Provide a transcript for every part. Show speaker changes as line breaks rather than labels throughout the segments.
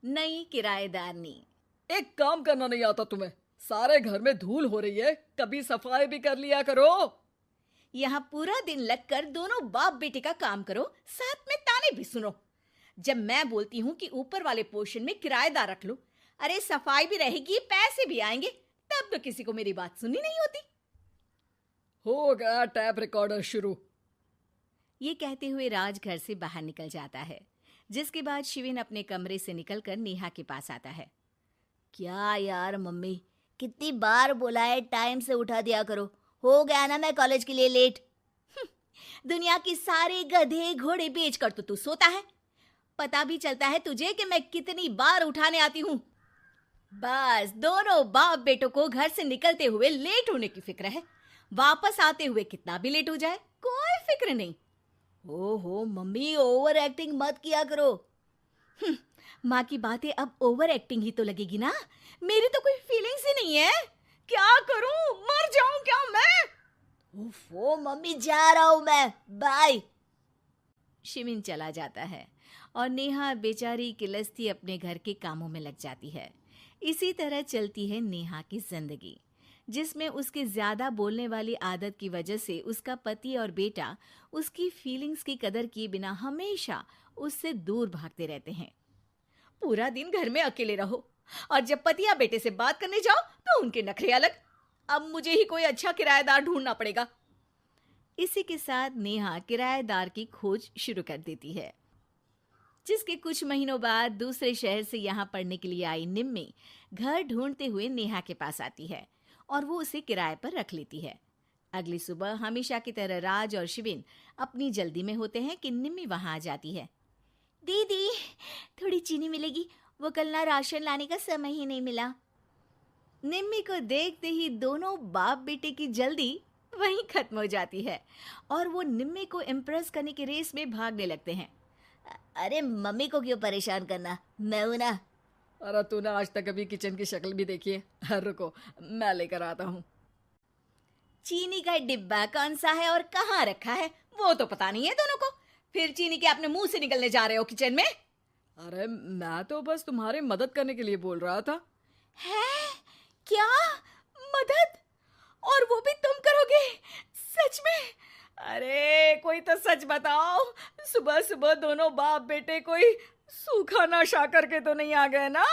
नई किराएदारनी।
एक काम करना नहीं आता तुम्हें? सारे घर में धूल हो रही है, कभी सफाई भी कर लिया करो।
यहाँ पूरा दिन लगकर दोनों बाप बेटे का काम करो, साथ में ताने भी सुनो। जब मैं बोलती हूँ कि ऊपर वाले पोर्शन में किराएदार रख लो, अरे सफाई भी रहेगी, पैसे भी आएंगे, तब तो किसी को मेरी बात सुननी नहीं होती।
हो गया टैप रिकॉर्डर शुरू।
ये कहते हुए राज घर से बाहर निकल जाता है, जिसके बाद शिविन अपने कमरे से निकलकर नेहा के पास आता है।
क्या यार मम्मी, कितनी बार बोला है टाइम से उठा दिया करो। हो गया ना मैं कॉलेज के लिए लेट।
दुनिया की सारे गधे घोड़े बेचकर तो तू सोता है। पता भी चलता है तुझे कि मैं कितनी बार उठाने आती हूँ। बस दोनों बाप बेटों को घर से निकलते हुए लेट होने की फिक्र है, वापस आते हुए कितना भी लेट हो जाए कोई फिक्र नहीं।
ओहो मम्मी, ओवर एक्टिंग मत किया करो।
माँ की बातें अब ओवर एक्टिंग ही तो लगेगी ना। मेरी तो कोई फीलिंग्स ही नहीं है। क्या करूं, मर जाऊं क्या मैं?
ओफो मम्मी, जा रहा हूं मैं, बाय।
शिविन चला जाता है और नेहा बेचारी किलस्ती अपने घर के कामों में लग जाती है। इसी तरह चलती है नेहा की जिंदगी, जिसमें उसके ज्यादा बोलने वाली आदत की वजह से उसका पति और बेटा उसकी फीलिंग्स की कदर किए बिना हमेशा उससे दूर भागते रहते हैं। पूरा दिन घर में अकेले रहो और जब पति या बेटे से बात करने जाओ तो उनके नखरे अलग। अब मुझे ही कोई अच्छा किराएदार ढूंढना पड़ेगा। इसी के साथ नेहा किराएदार की खोज शुरू कर देती है, जिसके कुछ महीनों बाद दूसरे शहर से यहाँ पढ़ने के लिए आई निम्मी घर ढूंढते हुए नेहा के पास आती है और वो उसे किराए पर रख लेती है। अगली सुबह हमेशा की तरह राज और शिविन अपनी जल्दी में होते हैं कि निम्मी वहां आ जाती है।
दीदी, थोड़ी चीनी मिलेगी, वो कल ना राशन लाने का समय ही नहीं मिला।
निम्मी को देखते ही दोनों बाप बेटे की जल्दी वहीं खत्म हो जाती है और वो निम्मी को इम्प्रेस करने की रेस में भागने लगते हैं।
अरे मम्मी को क्यों परेशान करना, मैं हूं ना।
अरे तूने आज तक अभी किचन की शक्ल भी देखी है? रुको, मैं लेकर आता हूँ।
चीनी का डिब्बा कौन सा है और कहाँ रखा है वो तो पता नहीं है दोनों को। फिर चीनी के अपने मुंह से निकलने जा रहे हो किचन में?
अरे मैं तो बस तुम्हारी मदद करने के लिए बोल रहा था।
है क्या मदद? और वो भी तुम करोगे? सच में? अरे कोई तो सच बताओ, सुबह सुबह दोनों बाप बेटे कोई सूखा नशा करके तो नहीं आ गए ना?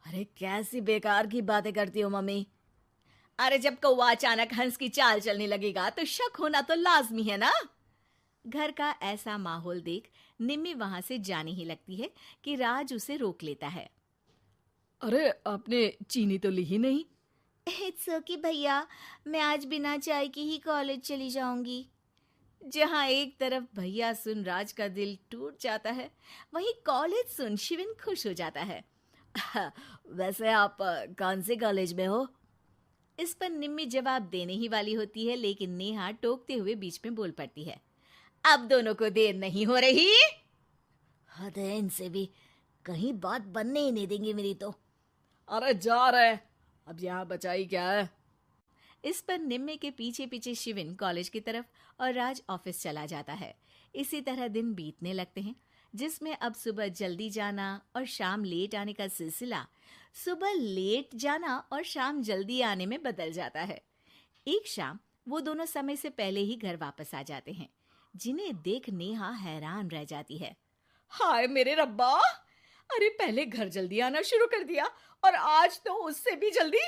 अरे कैसी बेकार की बातें करती हो मम्मी।
अरे जब कौवा अचानक हंस की चाल चलने लगेगा तो शक होना तो लाजमी है ना। घर का ऐसा माहौल देख निम्मी वहां से जाने ही लगती है कि राज उसे रोक लेता है।
अरे आपने चीनी तो ली ही नहीं?
इट्स ओके भैया, मैं आज बिना चाय की ही कॉलेज चली जाऊंगी।
जहां एक तरफ भैया सुन राज का दिल टूट जाता है, वहीं कॉलेज सुन शिविन खुश हो जाता है।
वैसे आप कौन से कॉलेज में हो?
इस पर निम्मी जवाब देने ही वाली होती है, लेकिन नेहा टोकते हुए बीच में बोल पड़ती है। अब दोनों को देर नहीं हो रही।
हद है इनसे भी, कहीं बात बनने ही नहीं देंगे मेरी तो।
अरे जा रहे, अब यहाँ बचाई क्या है?
इस पर निम्मी के पीछे पीछे शिविन कॉलेज की तरफ और राज ऑफिस चला जाता है। इसी तरह दिन बीतने लगते हैं, जिसमें अब सुबह जल्दी जाना और शाम लेट आने का सिलसिला सुबह लेट जाना और शाम जल्दी आने में बदल जाता है। एक शाम वो दोनों समय से पहले ही घर वापस आ जाते हैं, जिन्हें देख नेहा हैरान रह जाती है। हाय मेरे रब्बा, अरे पहले घर जल्दी आना शुरू कर दिया और आज तो उससे भी जल्दी।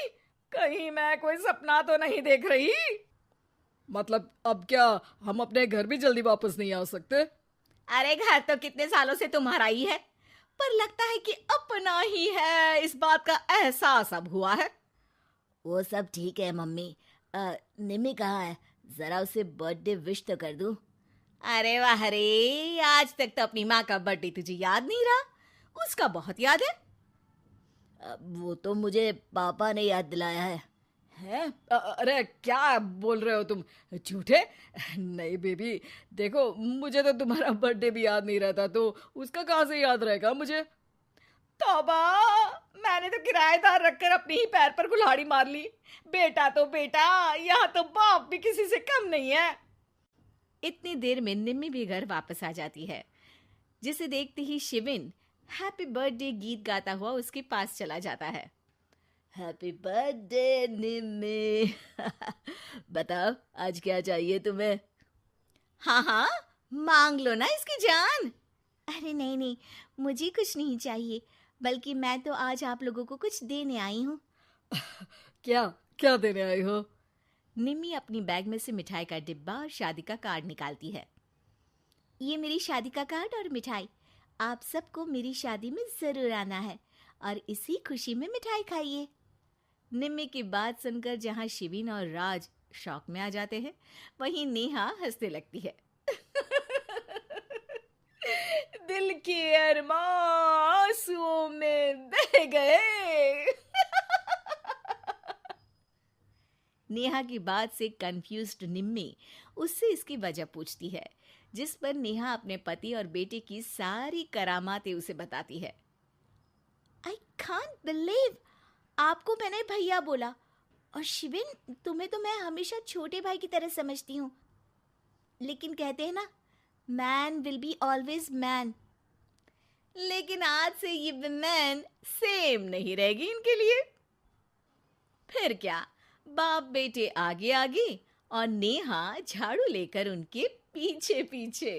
कहीं मैं कोई सपना तो नहीं देख रही?
मतलब अब क्या हम अपने घर भी जल्दी वापस नहीं आ सकते?
अरे घर तो कितने सालों से तुम्हारा ही है, पर लगता है कि अपना ही है, इस बात का एहसास अब हुआ है।
वो सब ठीक है मम्मी, निम्मी कहाँ है? जरा उसे बर्थडे विश तो कर दूं।
अरे वाह रे, आज तक तो अपनी माँ का बर्थडे तुझे याद नहीं रहा, उसका बहुत याद है।
वो तो मुझे पापा ने याद दिलाया है।
हैं? अरे क्या बोल रहे हो तुम झूठे? नहीं बेबी, देखो मुझे तो तुम्हारा बर्थडे भी याद नहीं रहता, तो उसका कहाँ से याद रहेगा मुझे? तौबा, मैंने तो किराएदार रखकर अपने ही पैर पर कुल्हाड़ी मार ली। बेटा तो बेटा, यहाँ तो बाप भी किसी से कम नहीं है। इतनी देर में निम्मी भी घर वापस आ जाती है, जिसे देखते ही शिविन
हैप्पी बर्थडे गीत गाता हुआ उसके पास चला जाता है।
हैप्पी बर्थडे निम्मी। बताओ आज क्या चाहिए तुम्हें?
हाँ हाँ, मांग लो ना इसकी जान।
अरे नहीं नहीं, मुझे कुछ नहीं चाहिए, बल्कि मैं तो आज आप लोगों को कुछ देने आई हूँ।
क्या क्या देने आई हो?
निम्मी अपनी बैग में से मिठाई का डिब्बा और शादी का कार्ड निकालती है।
ये मेरी शादी का कार्ड और मिठाई। आप सबको मेरी शादी में जरूर आना है और इसी खुशी में मिठाई खाइए।
निम्मी की बात सुनकर जहां शिविन और राज शॉक में आ जाते हैं, वहीं नेहा हंसने लगती है।
दिल के अरमां आंसुओं में बह गए।
नेहा की बात से कंफ्यूज्ड निम्मी उससे इसकी वजह पूछती है, जिस पर नेहा अपने पति और बेटे की सारी करामातें उसे बताती है।
आई कांट बिलीव, आपको मैंने भैया बोला, और शिविन तुम्हें तो मैं हमेशा छोटे भाई की तरह समझती हूँ, लेकिन कहते हैं ना, man will be always man.
लेकिन आज से ये विमेन सेम नहीं रहेगी इनके लिए। फिर क्या, बाप बेटे आगे आगे और नेहा झाड़ू लेकर उनके पीछे पीछे।